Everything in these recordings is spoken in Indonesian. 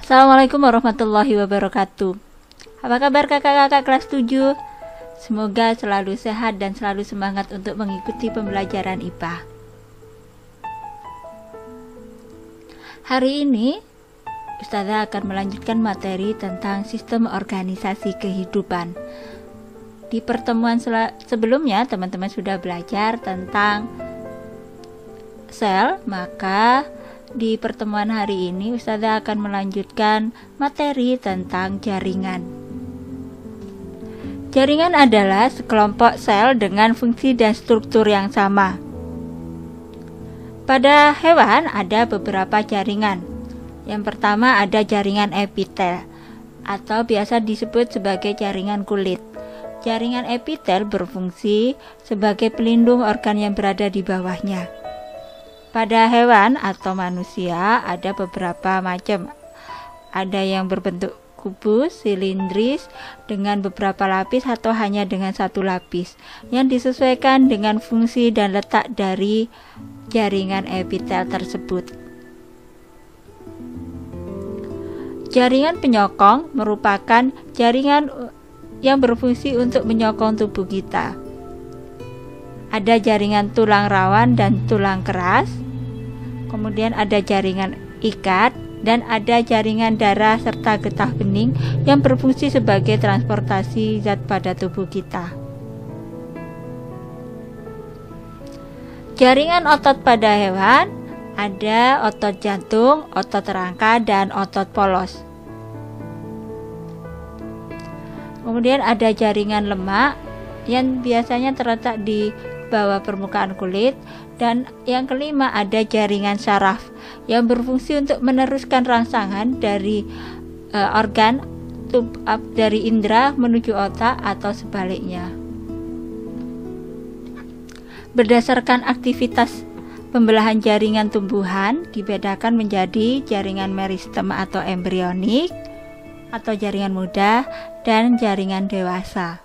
Assalamualaikum warahmatullahi wabarakatuh. Apa kabar kakak-kakak kelas 7? Semoga selalu sehat dan selalu semangat untuk mengikuti pembelajaran IPA. Hari ini Ustazah akan melanjutkan materi tentang sistem organisasi kehidupan. Di pertemuan sebelumnya teman-teman sudah belajar tentang sel, maka di pertemuan hari ini Ustazah akan melanjutkan materi tentang jaringan. Jaringan adalah sekelompok sel dengan fungsi dan struktur yang sama. Pada hewan ada beberapa jaringan. Yang pertama ada jaringan epitel atau biasa disebut sebagai jaringan kulit. Jaringan epitel berfungsi sebagai pelindung organ yang berada di bawahnya. Pada hewan atau manusia ada beberapa macam. Ada yang berbentuk kubus, silindris, dengan beberapa lapis atau hanya dengan satu lapis, yang disesuaikan dengan fungsi dan letak dari jaringan epitel tersebut. Jaringan penyokong merupakan jaringan yang berfungsi untuk menyokong tubuh kita. Ada jaringan tulang rawan dan tulang keras, kemudian ada jaringan ikat, dan ada jaringan darah serta getah bening yang berfungsi sebagai transportasi zat pada tubuh kita. Jaringan otot pada hewan ada otot jantung, otot rangka, dan otot polos. Kemudian ada jaringan lemak yang biasanya terletak di bawah permukaan kulit, dan yang kelima ada jaringan syaraf yang berfungsi untuk meneruskan rangsangan dari organ dari indera menuju otak atau sebaliknya. Berdasarkan aktivitas pembelahan jaringan tumbuhan dibedakan menjadi jaringan meristem atau embrionik atau jaringan muda dan jaringan dewasa.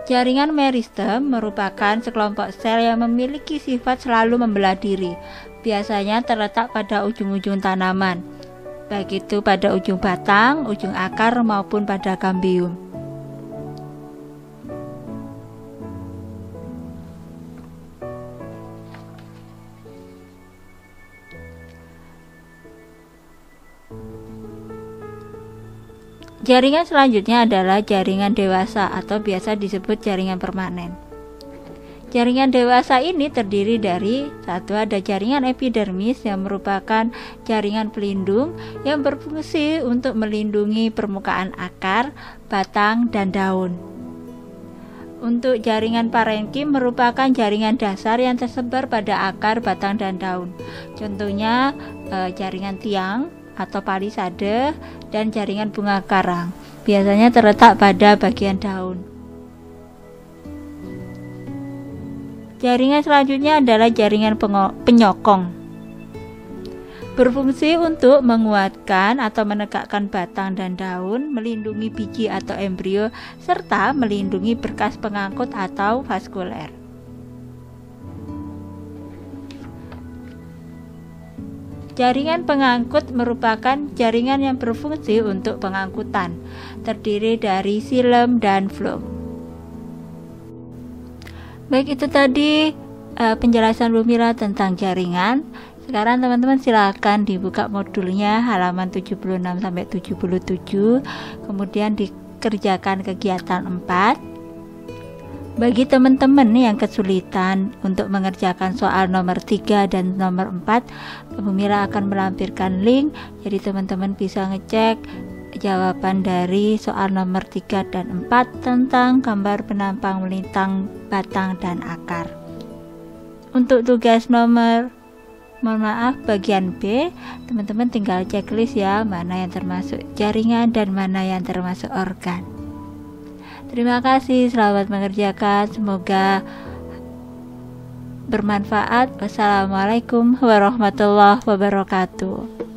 Jaringan meristem merupakan sekelompok sel yang memiliki sifat selalu membelah diri, biasanya terletak pada ujung-ujung tanaman, baik itu pada ujung batang, ujung akar, maupun pada kambium. Jaringan selanjutnya adalah jaringan dewasa atau biasa disebut jaringan permanen. Jaringan dewasa ini terdiri dari satu, ada jaringan epidermis yang merupakan jaringan pelindung yang berfungsi untuk melindungi permukaan akar, batang, dan daun. Untuk jaringan parenkim merupakan jaringan dasar yang tersebar pada akar, batang, dan daun. Contohnya jaringan tiang atau palisade dan jaringan bunga karang, biasanya terletak pada bagian daun. Jaringan selanjutnya adalah jaringan penyokong. Berfungsi untuk menguatkan atau menegakkan batang dan daun, melindungi biji atau embrio, serta melindungi berkas pengangkut atau vaskuler. Jaringan pengangkut merupakan jaringan yang berfungsi untuk pengangkutan, terdiri dari silem dan floem. Baik, itu tadi penjelasan Bu Mira tentang jaringan. Sekarang teman-teman silakan dibuka modulnya halaman 76 sampai 77, kemudian dikerjakan kegiatan 4. Bagi teman-teman yang kesulitan untuk mengerjakan soal nomor 3 dan nomor 4, Bu Mira akan melampirkan link, jadi teman-teman bisa ngecek jawaban dari soal nomor 3 dan 4 tentang gambar penampang melintang batang dan akar. Untuk tugas bagian B, teman-teman tinggal checklist ya, mana yang termasuk jaringan dan mana yang termasuk organ. Terima kasih, selamat mengerjakan, semoga bermanfaat. Wassalamualaikum warahmatullahi wabarakatuh.